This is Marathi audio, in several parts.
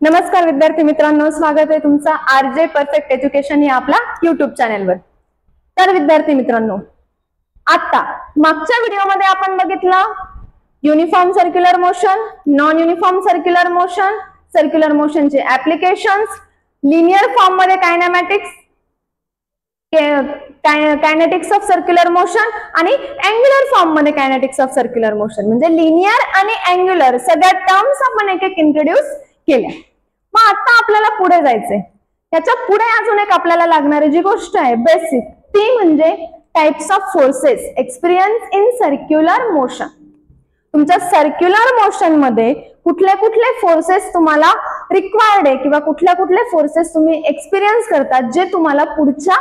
नमस्कार विद्यार्थी मित्रांनो, स्वागत आहे तुमचा आरजे परफेक्ट एज्युकेशन या आपला युट्यूब चॅनेलवर। तर विद्यार्थी मित्रांनो, आता मागच्या व्हिडिओमध्ये आपण बघितलं uniform circular motion, non uniform circular मोशनचे ऍप्लिकेशन्स, लिनियर फॉर्म मध्ये कायनेटिक्स ऑफ सर्क्युलर मोशन आणि अँग्युलर फॉर्म मध्ये कायनेटिक्स ऑफ सर्क्युलर मोशन, म्हणजे लिनियर आणि अँग्युलर सगळ्या टर्म्स आपण एक एक इंट्रोड्यूस केल्या। मग आता आपल्याला पुढे जायचंय, त्याच्या पुढे अजून एक आपल्याला लागणारी जी गोष्ट आहे बेसिक, ती म्हणजे types of forces experience in circular motion. तुमच्या सर्क्युलर मोशन मध्ये कुठले कुठले फोर्सेस तुम्हाला रिक्वायर्ड आहे किंवा कुठल्या कुठले फोर्सेस तुम्ही एक्सपिरियन्स करतात जे तुम्हाला पुढच्या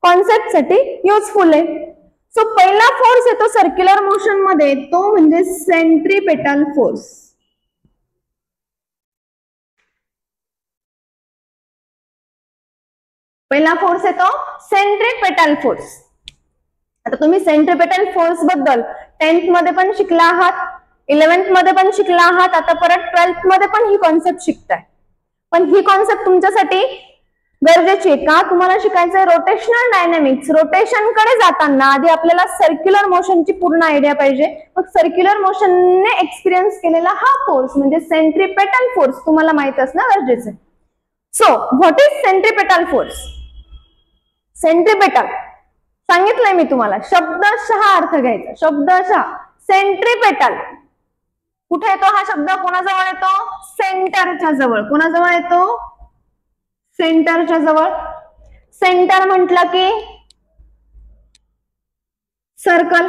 कॉन्सेप्ट साठी युजफुल आहे। सो पहिला फोर्स येतो सर्क्युलर मोशन मध्ये, तो म्हणजे सेंट्रीपेटल फोर्स। पहिला फोर्स येतो सेंट्रीपेटल फोर्स। आता तुम्ही सेंट्रीपेटल फोर्स बद्दल 10th मध्ये पण शिकला आहात, 11th मध्ये पण शिकला आहात, आता परत 12th मध्ये पण ही कॉन्सेप्ट शिकताय। पण ही कॉन्सेप्ट तुमच्यासाठी गरजेची आहे का? तुम्हाला शिकायचंय रोटेशनल डायनॅमिक्स। रोटेशन कडे जाताना आधी आपल्याला सर्क्युलर मोशनची पूर्ण आयडिया पाहिजे। मग सर्क्युलर मोशनने एक्सपिरियन्स केलेला हा फोर्स म्हणजे सेंट्रीपेटल फोर्स तुम्हाला माहित असणं गरजेचं आहे। So what is centripetal force? Centripetal सांगितलंय मी तुम्हाला, शब्दशः अर्थ घ्यायचा, शब्दशः। सेंट्रीपेटल कुठे येतो हा शब्द? कोणाजवळ येतो? सेंटरच्या जवळ। कोणाजवळ येतो? सेंटरच्या जवळ। सेंटर म्हटलं की सर्कल।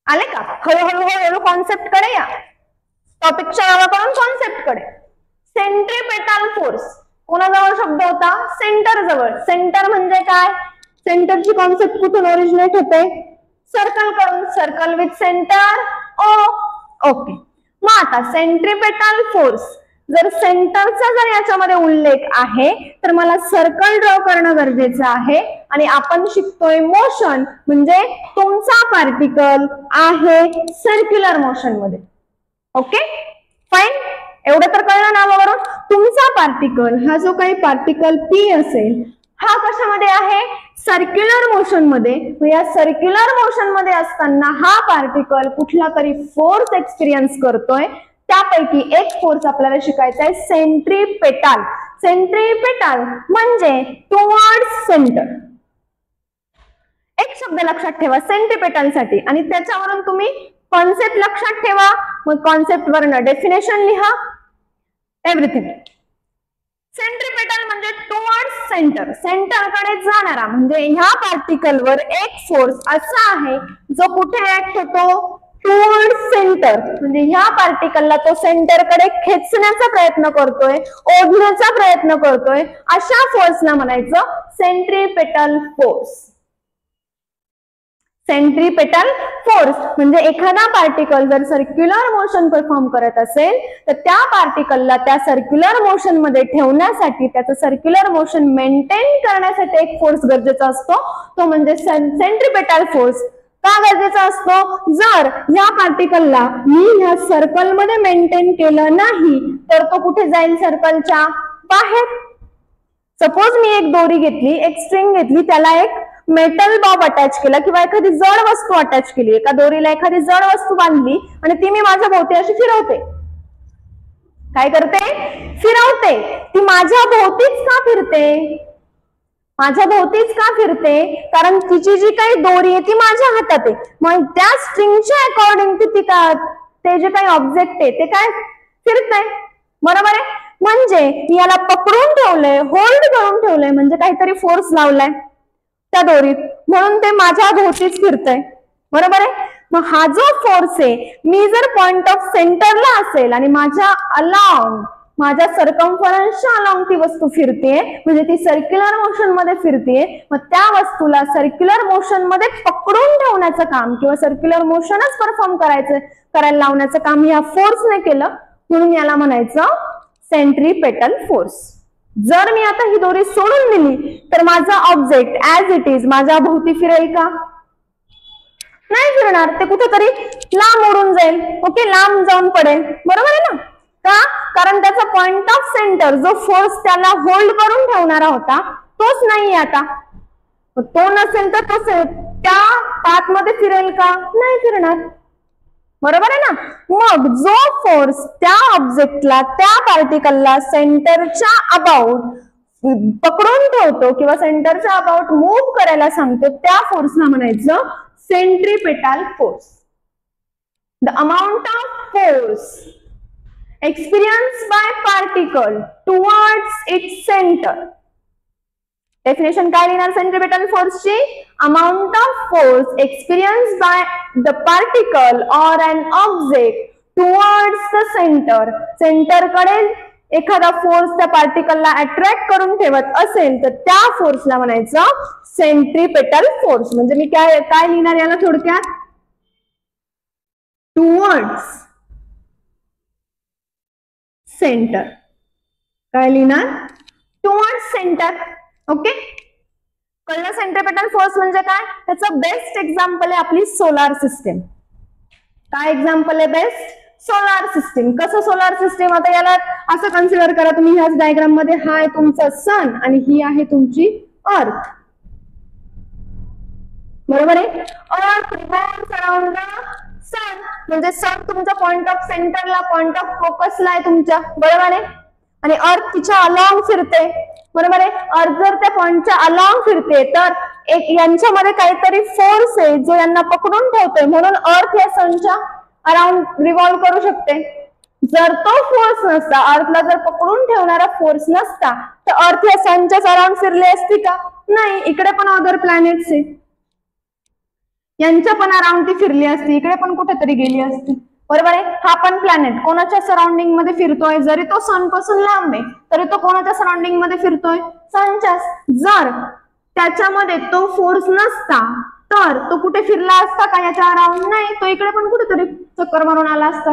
आले का? हळूहळू कॉन्सेप्ट कडे या, टॉपिकच्या नावाकडून कॉन्सेप्ट कडे। सेंट्रीपेटल फोर्स कोणाजवळ शब्द होता? सेंटर जवळ। सेंटर म्हणजे काय? सेंटरची कॉन्सेप्ट कुठून ओरिजिनेट होते? सर्कल कडून। Circle with centre okay. मग आता सेंट्रीपेटल फोर्स, जर सेंटरचा जर याच्यामध्ये उल्लेख आहे तर मला सर्कल ड्रॉ करणं गरजेचं आहे। आणि आपण शिकतोय मोशन, म्हणजे तुमचा पार्टिकल आहे सर्क्युलर मोशन मध्ये। ओके फाइन, एवढं तर कळलं नावावरून। तुमचा पार्टिकल हा जो काही पार्टिकल पी असेल हा कशामध्ये आहे? सर्क्युलर मोशन मध्ये। या सर्क्युलर मोशन मध्ये असताना हा पार्टिकल कुठला तरी फोर्स एक्सपिरियन्स करतोय, त्यापैकी एक फोर्स आपल्याला शिकायचा आहे सेंट्रीपेटल। सेंट्रीपेटल म्हणजे टुवर्ड्स सेंटर। एक शब्द लक्षात ठेवा सेंट्रीपेटल साठी, आणि त्याच्यावरून तुम्ही कॉन्सेप्ट लक्षात ठेवा। मग कॉन्सेप्ट वरनं डेफिनेशन लिहा, एव्हरीथिंग। सेंट्रीपेटल म्हणजे टुवर्ड्स सेंटर, सेंटर कडे जाणारा। म्हणजे ह्या पार्टिकल वर एक फोर्स असा आहे जो कुठे ऍक्ट होतो? Towards centre. म्हणजे ह्या पार्टिकलला तो सेंटर कडे खेचण्याचा प्रयत्न करतोय, ओढण्याचा प्रयत्न करतोय, अशा फोर्सला म्हणायचं सेंट्रीपेटल फोर्स। सेंट्रीपेटल फोर्स म्हणजे एखादा पार्टिकल जर सर्क्युलर मोशन परफॉर्म करत असेल तर त्या पार्टिकलला त्या सर्क्युलर मोशन मध्ये ठेवण्यासाठी, त्याचं सर्क्युलर मोशन मेंटेन करण्यासाठी एक फोर्स गरजेचा असतो, तो म्हणजे सेंट्रीपेटल फोर्स। का गरजेचा असतो? जर या पार्टिकलला मी ह्या सर्कल मध्ये मेंटेन केलं नाही तर तो कुठे जाईल? सर्कलच्या बाहेर। सपोज मी एक दोरी घेतली, एक स्ट्रिंग घेतली, त्याला एक मेटल बॉब अटॅच केला किंवा एखादी जड वस्तू अटॅच केली, एका दोरीला एखादी जड वस्तू बांधली आणि ती मी माझ्या भोवती अशी फिरवते। काय करते? फिरवते। ती माझ्या भोवतीच का फिरते? माझ्या भोवतीच का फिरते? कारण तिची जी काही दोरी आहे ती माझ्या हातात आहे। मग त्या स्ट्रिंगच्या अकॉर्डिंग ते जे काही ऑब्जेक्ट आहे ते काय फिरतंय, बरोबर आहे? म्हणजे याला पकडून ठेवलंय, होल्ड करून ठेवलंय, म्हणजे काहीतरी फोर्स लावलाय त्या दोरीत, म्हणून ते माझ्या भोवतीच फिरतंय, बरोबर आहे? मग हा जो फोर्स आहे, मी जर पॉइंट ऑफ सेंटरला असेल आणि माझ्या सर्कम्फरन्सच्या अलॉंग ती वस्तू फिरते, म्हणजे ती सर्क्युलर मोशन मध्ये फिरते, मग त्या वस्तूला सर्क्युलर मोशन मध्ये पकडून ठेवण्याचं काम किंवा सर्क्युलर मोशनच परफॉर्म करायला लावण्याचं काम या फोर्सने केलं, म्हणून याला म्हणायचं सेंट्रीपेटल फोर्स। जर मी आता ही दोरी सोडून दिली तर माझा ऑब्जेक्ट ऍज इट इज माझ्या भोवती फिरेल का? नाही फिरणार, ते कुठेतरी लांब उडून जाईल, ओके, लांब जाऊन पडेल, बरोबर आहे ना? का? कारण त्याचा पॉइंट ऑफ सेंटर जो फोर्स त्याला होल्ड करून ठेवणारा होता तोच नाहीये आता. तो नसेल तर तो त्या पाथ मध्ये फिरेल का? नाही फिरणार. बरोबर आहे ना. मग जो फोर्स त्या ऑब्जेक्टला त्या पार्टिकलला सेंटरच्या अबाउट पकडून ठेवतो किंवा सेंटरच्या अबाउट मूव्ह करायला सांगतो त्या फोर्सला म्हणायचं centripetal force. The amount of force experienced by particle towards its center. Definition काय लिहिणार सेंट्रिपेटल फोर्सची? Amount of force experienced by the particle or an object towards the center. सेंटरकडे एखादा फोर्स त्या पार्टिकलला अट्रॅक्ट करून ठेवत असेल तर त्या फोर्सला म्हणायचं सेंट्रिपेटल फोर्स. म्हणजे मी काय लिहिणार याला थोडक्यात? Towards centre. काय लिहिणार? Towards centre. ओके. कळलं सेंट्रिपेटल फोर्स म्हणजे काय? त्याचं बेस्ट एक्झाम्पल आहे आपली सोलार सिस्टीम. काय एक्झाम्पल आहे बेस्ट? Solar system. कसं सोलार सिस्टीम? आता याला असं कन्सिडर करा तुम्ही ह्याच डायग्राम मध्ये, हा आहे तुमचा सन आणि ही आहे तुमची अर्थ. बरोबर आहे. अर्थ रिव्हॉल्व्स अराउंड द सन. म्हणजे सन तुमच्या पॉइंट ऑफ सेंटरला, पॉइंट ऑफ फोकसला आहे तुमच्या. बरोबर आहे. आणि अर्थ तिच्या अलॉंग फिरते. बरोबर आहे. अर्थ जर त्या पॉइंटच्या अलॉंग फिरते तर एक यांच्यामध्ये काहीतरी फोर्स आहे जो यांना पकडून ठेवतोय, म्हणून अर्थ या सनच्या अराउंड रिव्हॉल्व करू शकते. जर तो फोर्स नसता, अर्थला जर पकडून ठेवणारा फोर्स नसता तर अर्थ या सनच्याच अराउंड फिरली असती का? नाही. इकडे पण अदर प्लॅनेट्स आहे, यांच्या पण अराउंड ती फिरली असती, इकडे पण कुठेतरी गेली असती. बरोबर आहे. हा पण प्लॅनेट कोणाच्या सराउंडिंग मध्ये फिरतोय? जरी तो सन पासून लांब आहे तरी तो कोणाच्या सराउंडिंग मध्ये फिरतोय? सनच्या. जर त्याच्यामध्ये तो फोर्स नसता तर तो कुठे फिरला असता का याच्या अराउंड? नाही. तो इकडे पण कुठेतरी चक्कर मारून आला असता,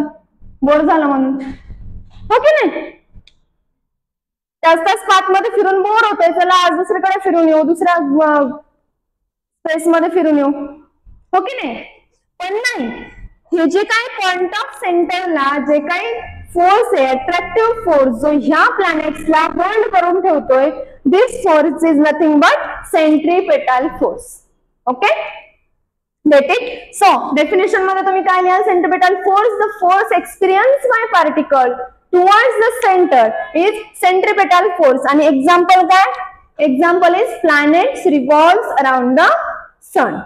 बोर झाला म्हणून. हो की नाही? त्याच पाथ मध्ये फिरून बोर होतोय, चला आज दुसरीकडे फिरून येऊ, दुसऱ्या स्पेस मध्ये फिरून येऊ. हो की नाही? पण नाही. हे जे काही पॉइंट ऑफ सेंटरला जे काही फोर्स आहे, अट्रॅक्टिव्ह फोर्स जो ह्या प्लॅनेट्सला होल्ड करून ठेवतोय, this force is nothing but centripetal force. Okay. Get it? So definition मध्ये तुम्ही काय लिहाल? Centripetal force, the force experience by particle towards the center is centripetal force. आणि एक्झाम्पल काय? Example is planets revolves around the sun.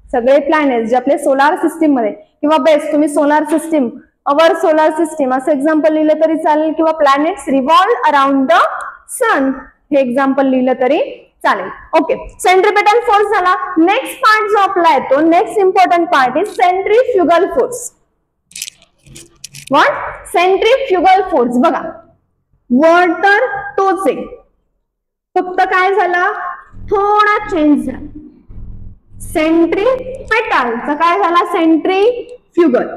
सगळे प्लॅनेट्स जे आपले सोलार सिस्टीम मध्ये, किंवा बेस्ट तुम्ही solar system, our solar system असं एक्झाम्पल लिहिलं तरी चालेल, किंवा प्लॅनेट्स रिव्हॉल्व अराउंड द सन हे एक्झाम्पल लिहिलं तरी चालेल. ओके. सेंट्रिपेटल फोर्स झाला. नेक्स्ट पार्ट जो आपला येतो, next important part is centrifugal force. What? Centrifugal force. बघा वर्ड तर तोच आहे, फक्त काय झाला? थोडा चेंज झाला. सेंट्रिपेटलचा काय झाला? सेंट्रिफ्युगल.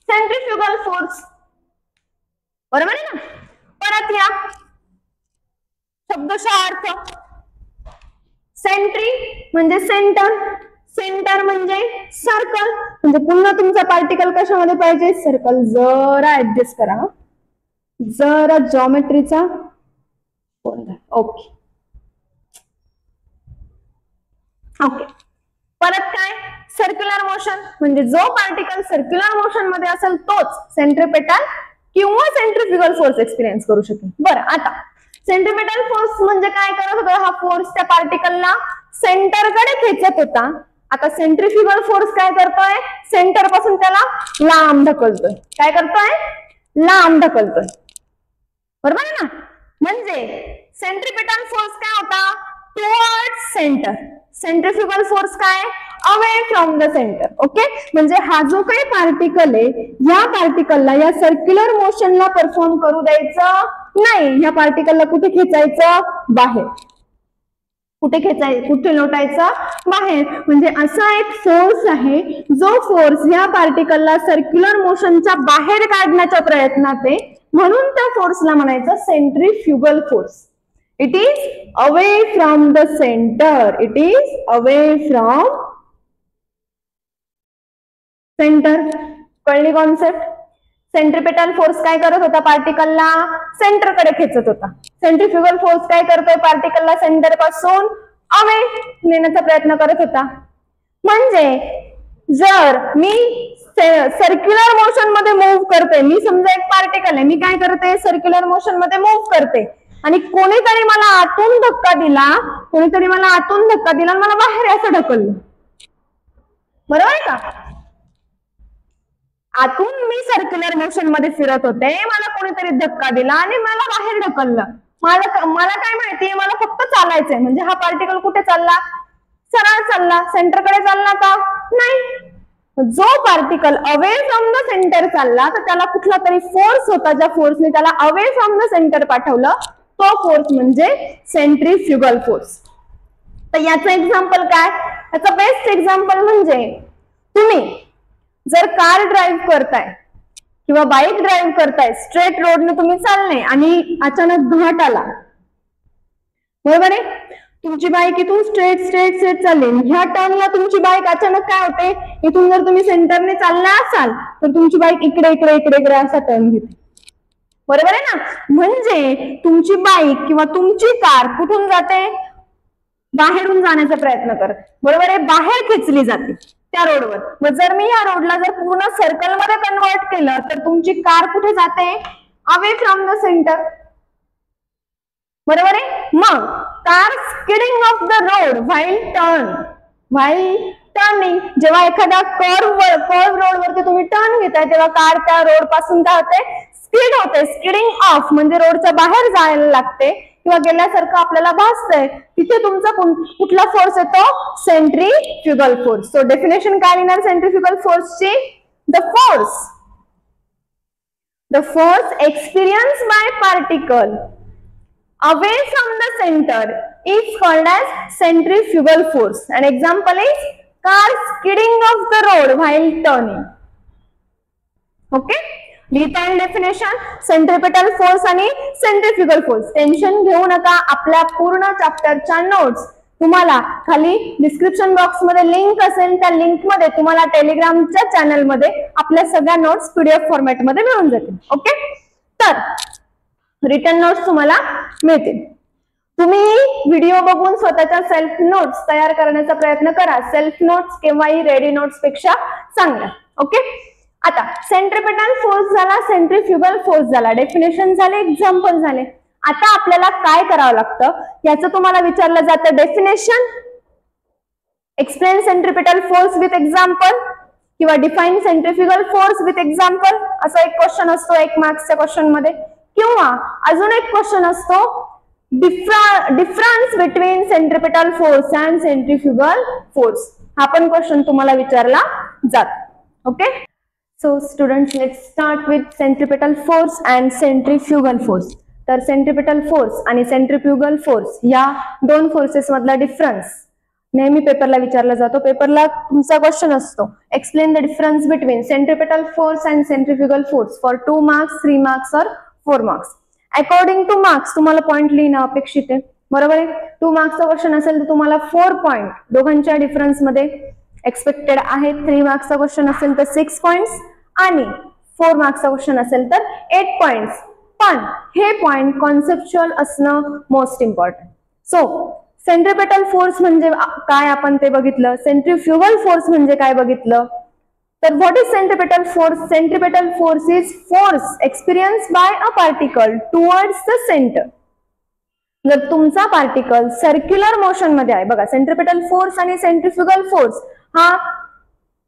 Centrifugal force. बरोबर आहे ना? परत या शब्दशः अर्थ. सेंट्री म्हणजे सेंटर, सेंटर म्हणजे सर्कल. म्हणजे पुन्हा तुमचा पार्टिकल कशामध्ये पाहिजे? सर्कल. जरा ऍडजस्ट करा, जरा जॉमेट्रीचा. ओके. ओके. परत काय? Circular motion. म्हणजे जो पार्टिकल सर्क्युलर मोशन मध्ये असेल तोच सेंट्रिपेटल किंवा सेंट्रिफ्युगल फोर्स एक्सपिरियन्स करू शकेल. बरं, आता सेंट्रिपेटल फोर्स म्हणजे काय करत होता? हा फोर्स त्या पार्टिकलला सेंटरकडे खेचत होता. आता सेंट्रिफ्युगल फोर्स काय करतोय? सेंटर पासून त्याला लांब ढकलतोय. काय करतोय? लांब ढकलतोय. बरोबर आहे ना? म्हणजे सेंट्रिपेटल फोर्स काय होता? Towards centre. सेंट्रिफ्युगल फोर्स काय? Away from the centre. Okay. म्हणजे हा जो काही पार्टिकल आहे, या पार्टिकलला या सर्क्युलर मोशनला परफॉर्म करू द्यायचं नाही. या पार्टिकलला कुठे खेचायचं? बाहेर. कुठे खेचायचं? कुठे लोटायचं? बाहेर. म्हणजे असा एक फोर्स आहे जो फोर्स या पार्टिकलला सर्क्युलर मोशनच्या बाहेर काढण्याच्या प्रयत्नात आहे, म्हणून त्या फोर्सला म्हणायचं centrifugal force. It is away from the center. It is away from center. कळली कॉन्सेप्ट? सेंट्रिपेटल फोर्स काय करत होता? पार्टिकलला सेंटरकडे खेचत होता. सेंट्रिफ्युगल फोर्स काय करतोय? पार्टिकलला सेंटर पासून अवे नेण्याचा प्रयत्न करत होता. म्हणजे जर मी सर्क्युलर मोशन मध्ये मूव्ह करते, मी समजा एक पार्टिकल आहे, मी काय करते? सर्क्युलर मोशन मध्ये मूव्ह करते आणि कोणीतरी मला आतून धक्का दिला, आणि मला बाहेर असं ढकललं. बरोबर आहे का? आतून मी सर्क्युलर मोशन मध्ये फिरत होते, मला कोणीतरी धक्का दिला आणि मला बाहेर ढकललं. मला काय माहिती? मला फक्त चालायचंय. म्हणजे हा पार्टिकल कुठे चालला? सरळ चालला. सेंटरकडे चालला का? नाही. जो particle away from the centre चालला तर त्याला कुठला तरी फोर्स होता, ज्या फोर्सने त्याला अवे फ्रॉम द सेंटर पाठवलं, तो फोर्स म्हणजे सेंट्रिफ्युगल फोर्स. तर याचं एक्झाम्पल काय? याचं बेस्ट एक्झाम्पल म्हणजे तुम्ही जर कार ड्राईव्ह करताय किंवा बाईक ड्राईव्ह करताय, स्ट्रेट रोडने तुम्ही चालले आणि अचानक घाट आला, बरोबर आहे? तुमची बाईक इथून स्ट्रेट चालली, ह्या टर्नला तुमची बाईक अचानक काय होते? इथून जर तुम्ही सेंटरने चालला असाल तर तुमची बाईक इकडे असा टर्न घेते. बरोबर आहे ना? म्हणजे तुमची बाईक किंवा तुमची कार कुठून जाते? बाहेरून जाण्याचा प्रयत्न करते. बरोबर आहे? बाहेर खेचली जाते त्या रोडवर. मग जर मी या रोडला जर पूर्ण सर्कल मध्ये कन्वर्ट केलं तर तुमची कार कुठे जाते? Away from the centre. बरोबर आहे? मग car skidding off the road while turning. जेव्हा एखाद्या कर्व रोड वरती तुम्ही टर्न घेताय तेव्हा कार त्या रोड पासून काय होते? स्किड होते. स्किडिंग ऑफ म्हणजे रोडच्या बाहेर जायला लागते किंवा गेल्यासारखं आपल्याला भासतंय. तिथे तुमचा कुठला फोर्स येतो? Centrifugal force. सो डेफिनेशन काय लिहिणार सेंट्रिफ्युगल फोर्सची? The force experience by particle away from the center is called as centrifugal force. An example is car skidding off the road while turning. Okay? लिहिता येईल डेफिनेशन सेंट्रिपेटल फोर्स आणि सेंट्रिफ्युगल फोर्स. टेन्शन घेऊ नका. आपल्या पूर्ण चॅप्टरच्या नोट्स तुम्हाला खाली डिस्क्रिप्शन बॉक्स मध्ये लिंक असेल, त्या लिंक मध्ये तुम्हाला टेलिग्रामच्या चॅनल मध्ये आपल्या सगळ्या नोट्स पीडीएफ फॉर्मॅट मध्ये मिळून जातील. ओके? तर रिटन नोट्स तुम्हाला मिळतील. तुम्ही व्हिडिओ बघून स्वतःच्या सेल्फ नोट्स तयार करण्याचा प्रयत्न करा. सेल्फ नोट्स केव्हाही रेडी नोट्स पेक्षा चांगल्या. ओके? आता सेंट्रिपेटल फोर्स झाला, सेंट्रिफ्युगल फोर्स झाला, डेफिनेशन झाले, एक्झाम्पल झाले. आता आपल्याला काय करावं लागतं याचं तुम्हाला विचारलं जातं. Definition, explain centripetal force with example किंवा define centrifugal force with example, असा एक क्वेश्चन असतो 1 मार्क्सच्या क्वेश्चन मध्ये. किंवा अजून एक क्वेश्चन असतो difference between centripetal force and centrifugal force. हा पण क्वेश्चन तुम्हाला विचारला जातो. Okay? So students, let's start with centripetal force and centrifugal force. तर सेंट्रिपेटल फोर्स आणि सेंट्रिफ्युगल फोर्स या दोन फोर्सेस मधला डिफरन्स नेहमी पेपरला विचारला जातो. पेपरला तुमचा क्वेश्चन असतो explain the difference between centripetal force and centrifugal force for 2 marks, 3 marks और 4 मार्क्स. अकॉर्डिंग टू मार्क्स तुम्हाला पॉइंट लिहिणं अपेक्षित आहे. बरोबर आहे? 2 मार्क्सचा क्वेश्चन असेल तर तुम्हाला 4 पॉइंट दोघांच्या डिफरन्स मध्ये एक्सपेक्टेड आहे. 3 मार्क्सचा क्वेश्चन असेल तर 6 पॉइंट्स आणि 4 मार्क्सचा क्वेश्चन असेल तर 8 पॉइंट्स. पण हे पॉइंट कॉन्सेप्च्युअल असणं most important. So centripetal force म्हणजे काय आपण ते बघितलं. सेंट्रिफ्युगल फोर्स म्हणजे काय बघितलं. तर what is centripetal force? Centripetal force is force experience by a particle towards the centre. जर तुमचा पार्टिकल सर्क्युलर मोशन मध्ये आहे, बघा सेंट्रिपेटल फोर्स आणि सेंट्रिफ्युगल फोर्स हा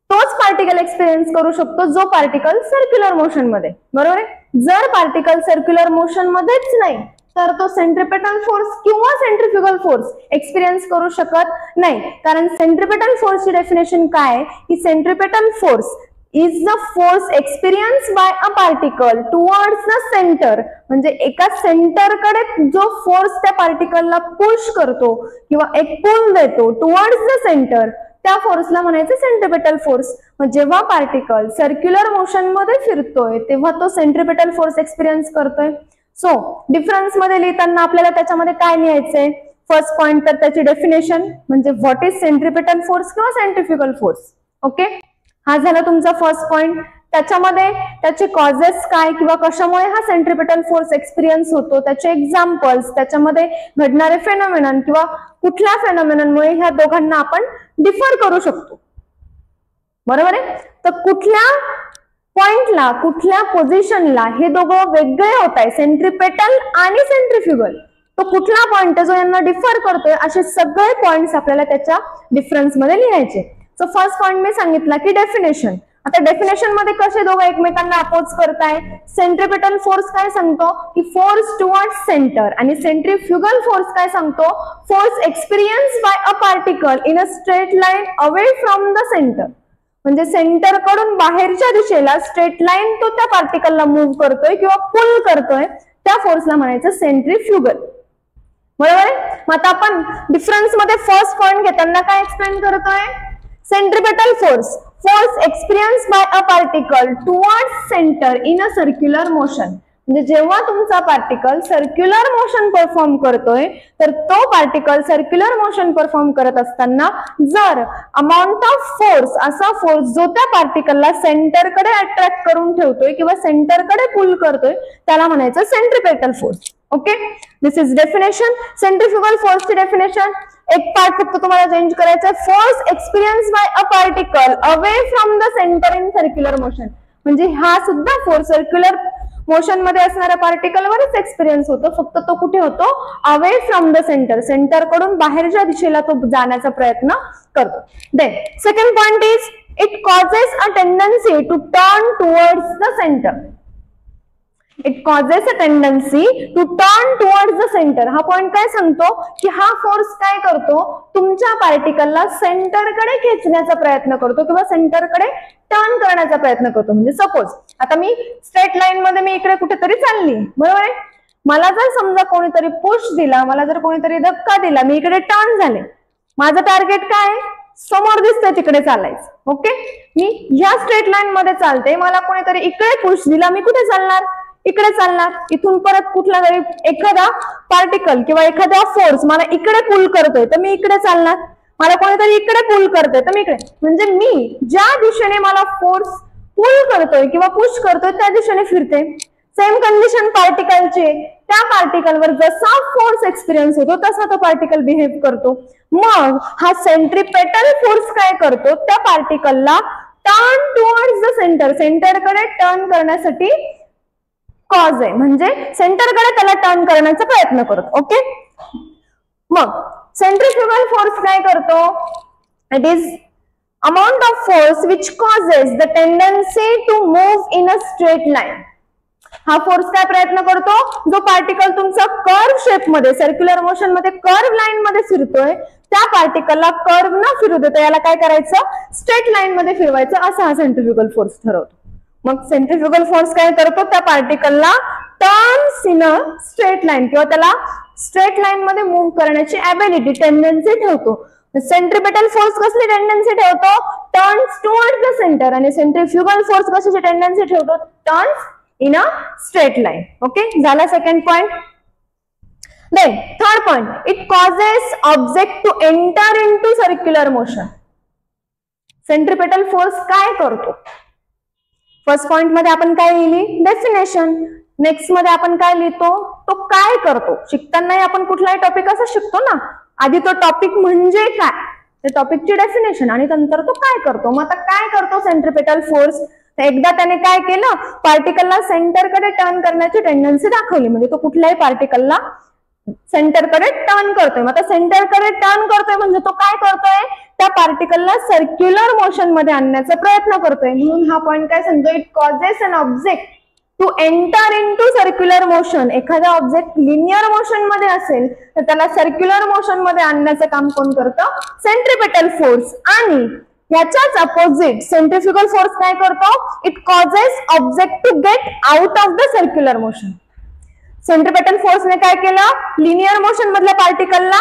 तोच पार्टिकल एक्सपिरियन्स करू शकतो जो पार्टिकल सर्क्युलर मोशन मध्ये. बरोबर आहे? जर पार्टिकल सर्क्युलर मोशन मध्येच नाही तर तो सेंट्रिपेटल फोर्स किंवा सेंट्रिफ्युगल फोर्स एक्सपिरियन्स करू शकत नाही. कारण सेंट्रिपेटल फोर्सची डेफिनेशन काय की centripetal force is the force experience by a particle towards the centre. म्हणजे एका सेंटरकडे जो फोर्स त्या पार्टिकलला पुश करतो किंवा एक पुल देतो टुवर्ड्स द सेंटर, त्या फोर्सला म्हणायचं सेंट्रिपेटल फोर्स. मग जेव्हा पार्टिकल सर्क्युलर मोशन मध्ये फिरतोय तेव्हा तो सेंट्रिपेटल फोर्स एक्सपिरियन्स करतोय. सो डिफरन्स मध्ये लिहिताना आपल्याला त्याच्यामध्ये काय लिहायचंय? फर्स्ट पॉइंट तर त्याची डेफिनेशन म्हणजे व्हॉट इज सेंट्रिपेटल फोर्स किंवा सेंट्रिफ्युगल फोर्स. ओके? हा झाला तुमचा फर्स्ट पॉइंट. त्याच्यामध्ये त्याचे कॉजेस काय किंवा कशामुळे हा सेंट्रिपेटल फोर्स एक्सपिरियन्स होतो, त्याचे एक्झाम्पल्स, त्याच्यामध्ये घडणारे फेनॉमेनॉन किंवा कुठल्या फेनॉमेनॉनमुळे ह्या दोघांना आपण डिफर करू शकतो. बरोबर आहे. तर कुठल्या पॉइंटला कुठल्या पोझिशनला हे दोघं वेगळे होत आहे, सेंट्रिपेटल आणि सेंट्रिफ्युगल, तो कुठला पॉइंट जो यांना डिफर करतोय, असे सगळे पॉइंट्स आपल्याला त्याच्या डिफरन्स मध्ये लिहायचे. सो फर्स्ट पॉइंट मी सांगितला की डेफिनेशन. आता डेफिनेशन मध्ये कसे दोघं एकमेकांना अपोज करताय, सेंट्रिपेटल फोर्स काय सांगतो की फोर्स टुवर्ड्स सेंटर, आणि सेंट्रिफ्युगल फोर्स काय सांगतो, force experience by a particle in a straight line away from the centre. म्हणजे सेंटर कडून बाहेरच्या दिशेला स्ट्रेट लाईन तो त्या पार्टिकलला मूव्ह करतोय किंवा पुल करतोय, त्या फोर्सला म्हणायचं सेंट्रिफ्युगल. बरोबर आहे. मग आता आपण डिफरन्स मध्ये फर्स्ट पॉइंट घेताना काय एक्सप्लेन करतोय, centripetal force, force experience by a particle towards centre in a circular motion. म्हणजे जेव्हा तुमचा पार्टिकल सर्क्युलर मोशन परफॉर्म करतोय, तर तो पार्टिकल सर्क्युलर मोशन परफॉर्म करत असताना जर अमाउंट ऑफ फोर्स, असा फोर्स जो त्या पार्टिकलला सेंटरकडे अट्रॅक्ट करून ठेवतोय किंवा सेंटरकडे पुल करतोय, त्याला म्हणायचं centripetal force. Okay, this is definition. Centrifugal फोर्सची डेफिनेशन एक पार्ट फक्त तुम्हाला चेंज करायचं, force experience by a particle away from the centre in circular motion. म्हणजे हा सुद्धा फोर्स सर्क्युलर मोशन मध्ये असणाऱ्या पार्टिकलवरच एक्सपिरियन्स होतो, फक्त तो कुठे होतो, away from the centre, centre कडून बाहेरच्या दिशेला तो जाण्याचा प्रयत्न करतो. Then second point is it causes a tendency to turn towards the centre. It causes a tendency to turn towards the centre. हा पॉइंट काय सांगतो की हा फोर्स काय करतो, तुमच्या पार्टिकलला सेंटरकडे खेचण्याचा प्रयत्न करतो किंवा सेंटरकडे टर्न करण्याचा प्रयत्न करतो. म्हणजे सपोज आता मी स्ट्रेट लाईन मध्ये मी इकडे कुठेतरी चालली, बरोबर आहे, मला जर समजा कोणीतरी पुश दिला, मला जर कोणीतरी धक्का दिला, मी इकडे टर्न झाले, माझं टार्गेट काय, समोर दिसतंय तिकडे चालायचं. ओके, मी या स्ट्रेट लाईन मध्ये चालते, मला कोणीतरी इकडे पुश दिला, मी कुठे चालणार, इकडे चालणार. इथून परत कुठला तरी एखादा पार्टिकल किंवा एखादा फोर्स मला इकडे पुल करतोय, तर मी इकडे चालणार. मला कोणीतरी इकडे पुल करतोय तर मी इकडे, म्हणजे मी ज्या दिशेने मला फोर्स पुल करतोय किंवा पुश करतोय त्या दिशेने फिरते. सेम कंडिशन पार्टिकलचे, त्या पार्टिकलवर जसा फोर्स एक्सपिरियन्स होतो तसा तो पार्टिकल बिहेव करतो. मग हा सेंट्रिपेटल फोर्स काय करतो, त्या पार्टिकलला टर्न टुवर्ड्स द सेंटर, सेंटरकडे टर्न करण्यासाठी कॉज आहे, म्हणजे सेंटरकडे त्याला टर्न करण्याचा प्रयत्न करतो. ओके, मग सेंट्रिफ्युगल फोर्स काय करतो, it is amount of force which causes the tendency to move in a straight line. हा फोर्स काय प्रयत्न करतो, जो पार्टिकल तुमचा कर्व शेप मध्ये सर्क्युलर मोशन मध्ये कर्व लाईन मध्ये फिरतोय, त्या पार्टिकलला कर्व न फिरू देता याला काय करायचं, स्ट्रेट लाईन मध्ये फिरवायचं, असा हा सेंट्रिफ्युगल फोर्स ठरवतो. मग सेंट्रिफ्युगल फोर्स काय करतो, त्या पार्टिकलला turns in a straight line किंवा त्याला स्ट्रेट लाईन मध्ये मूव्ह करण्याची ऍबिलिटी, टेंडन्सी ठेवतो. सेंट्रिपेटल फोर्स कसली टेंडन्सी ठेवतो, टर्न्स टुवर्ड्स द सेंटर, आणि सेंट्रिफ्युगल फोर्स कशाची टेंडन्सी ठेवतो, turns in a straight line. Okay, झाला second point. Then third point, it causes object to enter into circular motion. Centripetal force काय करतो, फर्स्ट पॉइंट मध्ये आपण काय लिहिली, डेफिनेशन. नेक्स्ट मध्ये आपण काय लिहितो, तो काय करतो. शिकतानाही आपण कुठलाही टॉपिक असं शिकतो ना, आधी तो टॉपिक म्हणजे काय, त्या टॉपिकची डेफिनेशन, आणि नंतर तो काय करतो. मग आता काय करतो सेंट्रिपेटल फोर्स, एकदा त्याने काय केलं, पार्टिकलला सेंटरकडे टर्न करण्याची टेंडन्सी दाखवली, म्हणजे तो कुठल्याही पार्टिकलला सेंटरकडे टर्न करतोय. मग आता सेंटरकडे टर्न करतोय म्हणजे तो काय करतोय, त्या पार्टिकलला सर्क्युलर मोशन मध्ये आणण्याचा प्रयत्न करतोय. म्हणून हा पॉइंट काय सांगतो, it causes an object to enter into circular motion. एखादा ऑब्जेक्ट लिनियर मोशन मध्ये असेल तर त्याला सर्क्युलर मोशन मध्ये आणण्याचं काम कोण करतं, सेंट्रिपेटल फोर्स. आणि याच्याच अपोजिट सेंट्रिफ्युगल फोर्स काय करतो, it causes object to get out of the circular motion. Centripetal फोर्सने काय केलं, लिनियर मोशन मधल्या पार्टिकलला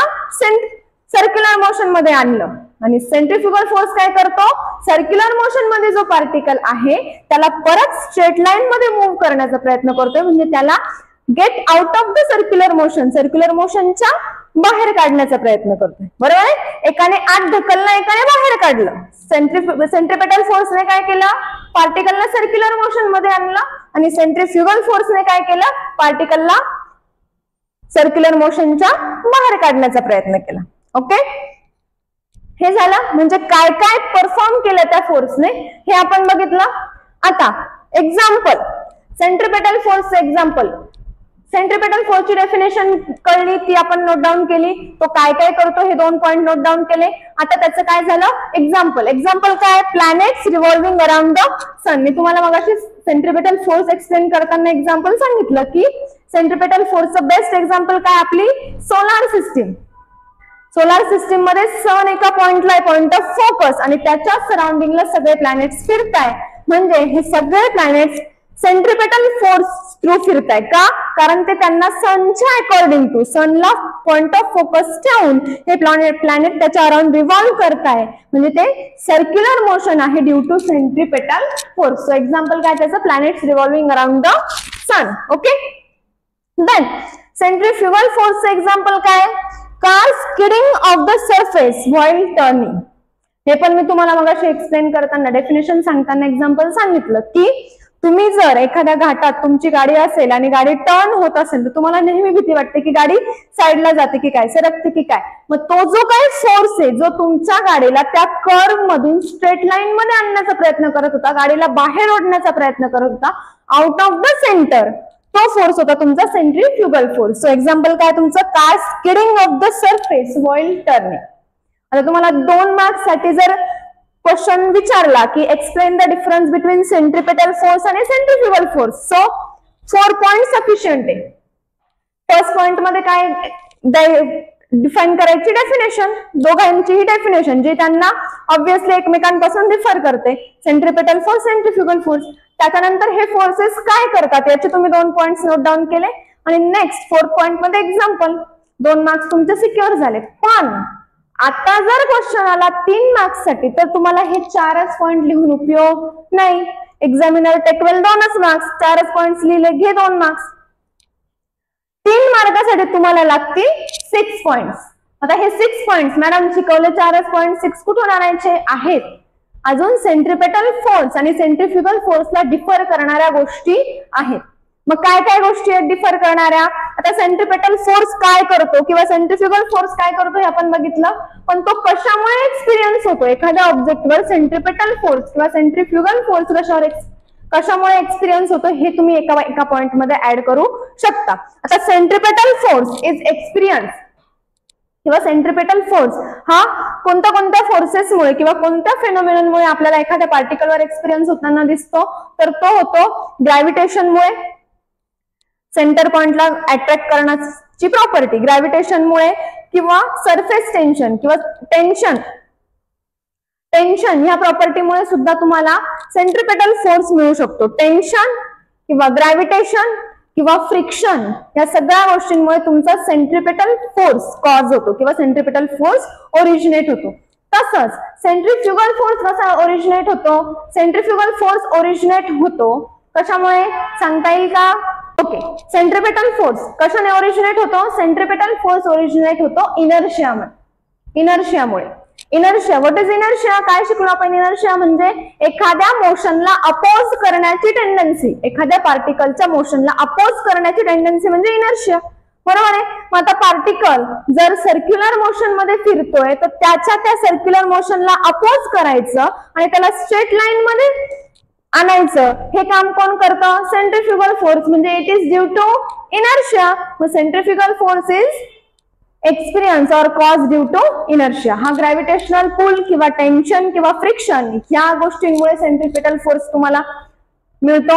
सर्क्युलर मोशन मध्ये आणलं, आणि सेंट्रिफ्युगल फोर्स काय करतो, सर्क्युलर मोशन मध्ये जो पार्टिकल आहे त्याला परत स्ट्रेट लाईन मध्ये मूव्ह करण्याचा प्रयत्न करतोय, म्हणजे त्याला get out of the circular motion, circular मोशनच्या बाहेर काढण्याचा प्रयत्न करतोय, बरोबर आहे. एकाने आत ढकललं, एकाने बाहेर काढलं. सेंट्रिपेटल फोर्सने काय केलं, पार्टिकलला सर्क्युलर मोशन मध्ये आणलं, आणि सेंट्रिफ्युगल फोर्सने काय केलं, पार्टिकलला सर्क्युलर मोशनच्या बाहेर काढण्याचा प्रयत्न केला. ओके, हे झालं. म्हणजे काय काय परफॉर्म केलं त्या फोर्सने हे आपण बघितलं. आता example, centripetal force example. Centripetal फोर्सची डेफिनेशन कळली, ती आपण नोट डाऊन केली. तो काय काय करतो हे 2 पॉइंट नोट डाऊन केले. आता त्याचं काय झालं, एक्झाम्पल. एक्झाम्पल काय, प्लॅनेट्स रिव्हॉल्विंग अराउंड द सन. मी तुम्हाला मगाशी सेंट्रिपेटल फोर्स एक्सप्लेन करताना एक्झाम्पल सांगितलं की सेंट्रिपेटल फोर्सचं बेस्ट एक्झाम्पल काय, आपली सोलार सिस्टीम. सोलार सिस्टीम मध्ये सन एका पॉइंटला आहे, पॉइंट ऑफ फोकस, आणि त्याच्या सराउंडिंगला सगळे प्लॅनेट्स फिरताय. म्हणजे हे सगळे प्लॅनेट्स सेंट्रिपेटल फोर्स थ्रू फिरताय. का, कारण ते त्यांना सनच्या अकॉर्डिंग टू, सनला पॉइंट ऑफ फोकस ठेवून हे प्लॅनेट त्याच्या अराउंड रिव्हॉल्व करताय. म्हणजे ते सर्क्युलर मोशन आहे due to centripetal force. So example काय त्याचं, planets revolving around the sun. Okay, then centrifugal फोर्सचं एक्झाम्पल काय, car skidding off the surface while turning. हे पण मी तुम्हाला मगाशी एक्सप्लेन करताना डेफिनेशन सांगताना एक्झाम्पल सांगितलं की तुम्ही जर एखाद्या घाटात तुमची गाडी असेल आणि गाडी टर्न होत असेल तर तुम्हाला नेहमी भीती वाटते की गाडी साईडला जाते की काय, सरकते की काय. मग तो जो काही फोर्स आहे जो तुमच्या गाडीला त्या कर्व मधून स्ट्रेट लाईन मध्ये आणण्याचा प्रयत्न करत होता, गाडीला बाहेर ओढण्याचा प्रयत्न करत होता आउट ऑफ द सेंटर, तो फोर्स होता तुमचा सेंट्रिफ्युगल फोर्स. सो एक्झाम्पल काय तुमचं, car skidding off the surface while turning. आता तुम्हाला 2 मार्क्स साठी जर क्वेश्चन विचारला की explain the difference between centripetal force आणि centrifugal force, so 4 point sufficient आहे. फर्स्ट पॉइंट मध्ये काय डिफाइन करायची डेफिनेशन, दोघांची ही डेफिनेशन जी त्यांना ऑब्विसली एकमेकांपासून डिफर करते, सेंट्रिपेटल फोर्स, सेंट्रिफ्युगल फोर्स. त्याच्यानंतर हे फोर्सेस काय करतात याचे तुम्ही 2 पॉइंट्स नोट डाऊन केले, आणि नेक्स्ट 4th पॉइंट मध्ये एक्झाम्पल. 2 मार्क्स तुमचे सिक्युअर झाले. पण आता जर क्वेश्चन आला 3 मार्क्स साठी तर तुम्हाला हे 4च पॉइंट लिहून उपयोग नाही. एक्झामिनर टेकवेल 2च मार्क्स, 4च पॉइंट लिहिले घे 2 मार्क्स. 3 मार्कासाठी तुम्हाला लागतील 6 पॉइंट्स. आता हे 6 पॉइंट्स मॅडम शिकवले 4च पॉइंट 6 कुठून आणायचे आहेत, अजून सेंट्रिपेटल फोर्स आणि सेंट्रिफ्युगल फोर्सला डिफर करणाऱ्या गोष्टी आहेत. मग काय काय गोष्टी आहेत डिफर करणाऱ्या, आता सेंट्रिपेटल फोर्स काय करतो किंवा सेंट्रिफ्युगल फोर्स काय करतो हे आपण बघितलं, पण तो कशामुळे एक्सपिरियन्स होतो एखाद्या ऑब्जेक्टवर सेंट्रिपेटल फोर्स किंवा सेंट्रिफ्युगल फोर्स कशामुळे एक्सपिरियन्स होतो हे तुम्ही एका पॉइंट मध्ये ऍड करू शकता. आता सेंट्रिपेटल फोर्स इज एक्सपिरियन्स किंवा सेंट्रिपेटल फोर्स हा कोणत्या फोर्सेसमुळे किंवा कोणत्या फेनोमेननमुळे आपल्याला एखाद्या पार्टिकलवर एक्सपिरियन्स होताना दिसतो, तर तो होतो ग्रॅव्हिटेशनमुळे. सेंटर पॉइंटला अट्रॅक्ट करण्याची प्रॉपर्टी ग्रॅव्हिटेशनमुळे, किंवा सरफेस टेन्शन किंवा टेन्शन ह्या प्रॉपर्टीमुळे सुद्धा तुम्हाला सेंट्रिपेटल फोर्स मिळू शकतो. टेन्शन किंवा ग्रॅव्हिटेशन किंवा फ्रिक्शन या सगळ्या गोष्टींमुळे तुमचा सेंट्रिपेटल फोर्स कॉज होतो किंवा सेंट्रिपेटल फोर्स ओरिजिनेट होतो. तसंच सेंट्रिफ्युगल फोर्स कसा ओरिजिनेट होतो, सेंट्रिफ्युगल फोर्स ओरिजिनेट होतो कशामुळे सांगता येईल का? ओके, सेंट्रिपेटल फोर्स कशाने ओरिजिनेट होतो, सेंट्रिपेटल फोर्स ओरिजिनेट होतो इनर्शियामुळे. इनर्शिया, व्हॉट इज इनर्शिया, काय शिकलो आपण? इनर्शिया म्हणजे एखाद्या मोशनला अपोज करण्याची टेंडन्सी, एखाद्या पार्टिकलच्या मोशनला अपोज करण्याची टेंडन्सी म्हणजे इनर्शिया, बरोबर आहे. मग आता पार्टिकल जर सर्क्युलर मोशन मध्ये फिरतोय तर त्या सर्क्युलर मोशनला अपोज करायचं आणि त्याला स्ट्रेट लाईन मध्ये आणायचं, हे काम कोण करतं? Centrifugal force. म्हणजे it is due to inertia. मग centrifugal force is experience or cause due to inertia. हा ग्रॅव्हिटेशनल पुल किंवा टेन्शन किंवा फ्रिक्शन या गोष्टींमुळे सेंट्रिपेटल फोर्स तुम्हाला मिळतो,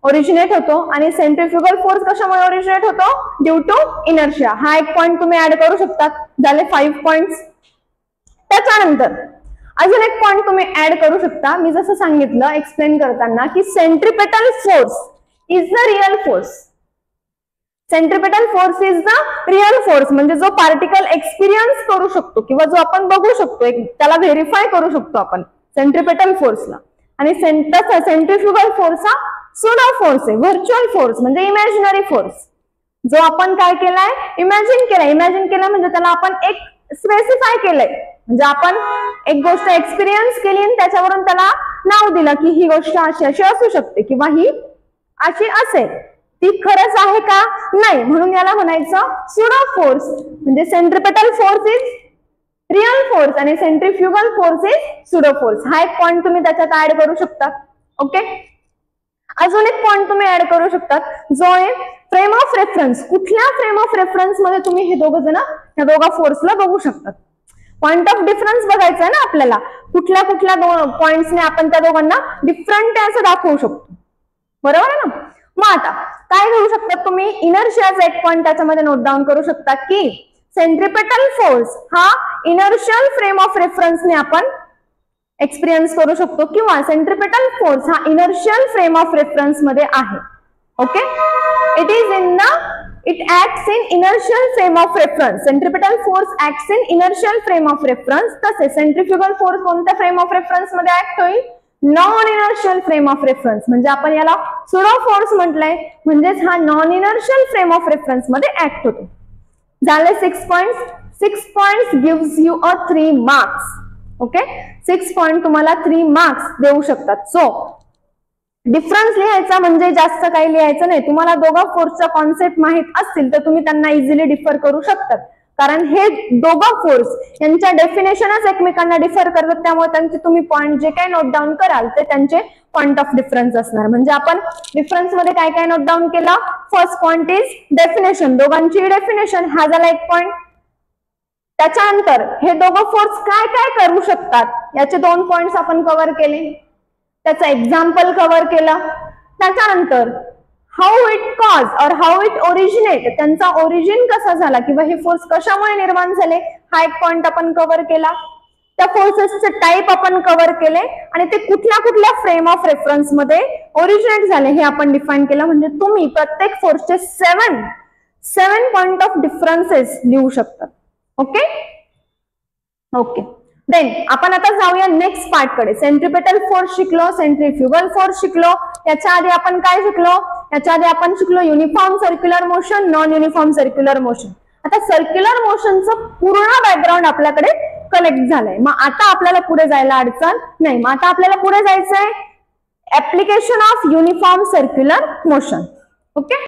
ओरिजिनेट होतो. आणि सेंट्रिफ्युगल फोर्स कशामुळे ओरिजिनेट होतो? Due to inertia. हा एक पॉइंट तुम्ही ऍड करू शकता, झाले 5 पॉइंट्स. त्याच्यानंतर अजून एक पॉइंट तुम्ही ऍड करू शकता. मी जसं सांगितलं एक्सप्लेन करताना की centripetal force is the real force. Centripetal force is the real force म्हणजे जो पार्टिकल एक्सपिरियन्स करू शकतो किंवा जो आपण बघू शकतो, त्याला व्हेरीफाय करू शकतो आपण सेंट्रिपेटल फोर्सला. आणि सेंट्रिफ्युगल फोर्स हा सुडो फोर्स आहे, व्हर्च्युअल फोर्स म्हणजे इमॅजिनरी फोर्स. जो आपण काय केलाय, इमॅजिन केलाय. इमॅजिन केलं म्हणजे त्याला आपण एक स्पेसिफाय केलंय, म्हणजे आपण एक गोष्ट एक्सपिरियन्स केली आणि त्याच्यावरून त्याला नाव दिलं की ही गोष्ट अशी अशी असू शकते किंवा ही अशी असेल. ती खरंच आहे का, नाही, म्हणून याला म्हणायचं सुडो फोर्स. म्हणजे centripetal force is real force आणि centrifugal force is pseudo force. हा एक पॉइंट तुम्ही त्याच्यात ऍड करू शकता. ओके, अजून एक पॉइंट तुम्ही ऍड करू शकता जो आहे फ्रेम ऑफ रेफरन्स. कुठल्या फ्रेम ऑफ रेफरन्स मध्ये तुम्ही हे दोघं जण ह्या दोघा फोर्सला बघू शकतात. पॉइंट ऑफ डिफरन्स बघायचा आहे ना आपल्याला, कुठल्या कुठल्या पॉइंट्सने आपण त्या दोघांना डिफरंट आहे असं दाखवू शकतो. बरोबर आहे ना. मग आता काय करू शकता तुम्ही, इनर्शियाचा एक पॉइंट त्याच्यामध्ये नोट डाऊन करू शकता की सेंट्रिपेटल फोर्स हा इनर्शियल फ्रेम ऑफ रेफरन्सने आपण एक्सपिरियन्स करू शकतो किंवा सेंट्रिपेटल फोर्स हा इनर्शियल फ्रेम ऑफ रेफरन्स मध्ये आहे. Okay, it acts in inertial frame of reference. Centripetal force acts in inertial frame of reference. तसे centrifugal force कोणत्या फ्रेम ऑफ रेफरन्स मध्ये ऍक्ट होईल, non inertial frame of reference. म्हणजे आपण याला सुडो फोर्स म्हटलंय, म्हणजेच हा non inertial frame of reference मध्ये ऍक्ट होतो. झाले 6 points. 6 points gives you a 3 marks. Okay, 6 point तुम्हाला 3 मार्क्स देऊ शकतात. सो डिफरन्स लिहायचा म्हणजे जास्त काही लिहायचं नाही. तुम्हाला दोघा फोर्सचा कॉन्सेप्ट माहित असतील तर तुम्ही त्यांना इझिली डिफर करू शकतात, कारण हे दोघा फोर्स यांच्या डेफिनेशनच एकमेकांना डिफर करतात. त्यामुळे त्यांचे तुम्ही पॉइंट जे काही नोट डाऊन कराल ते त्यांचे पॉइंट ऑफ डिफरन्स असणार. म्हणजे आपण डिफरन्स मध्ये काय काय नोट डाऊन केलं. फर्स्ट पॉइंट इज डेफिनेशन, दोघांची डेफिनेशन, हा झाला एक पॉइंट. त्याच्यानंतर हे दोघं फोर्स काय काय करू शकतात याचे 2 पॉइंट्स आपण कव्हर केले, त्याचं एक्झाम्पल कव्हर केलं. त्याच्यानंतर हाऊ इट कॉज और हाऊ इट ओरिजिनेट, त्यांचा ओरिजिन कसा झाला किंवा हे फोर्स कशामुळे निर्माण झाले हा एक पॉइंट आपण कव्हर केला. त्या फोर्सेसचे टाइप आपण कव्हर केले आणि ते कुठल्या कुठल्या फ्रेम ऑफ रेफरन्स मध्ये ओरिजिनेट झाले हे आपण डिफाईन केलं. म्हणजे तुम्ही प्रत्येक फोर्सचे 7 पॉइंट ऑफ डिफरन्सेस लिहू शकतात. ओके ओके, देन आपण आता जाऊया नेक्स्ट पार्ट कडे. सेंट्रिपेटल फोर्स शिकलो, सेंट्रिफ्युगल फोर्स शिकलो. याच्या आधी आपण काय शिकलो, याच्या आधी आपण शिकलो uniform circular motion, non uniform circular motion. आता सर्क्युलर मोशनचं पूर्ण बॅकग्राऊंड आपल्याकडे कलेक्ट झालंय. मग आता आपल्याला पुढे जायला अडचण नाही. मग आता आपल्याला पुढे जायचंय application of uniform circular motion. Okay.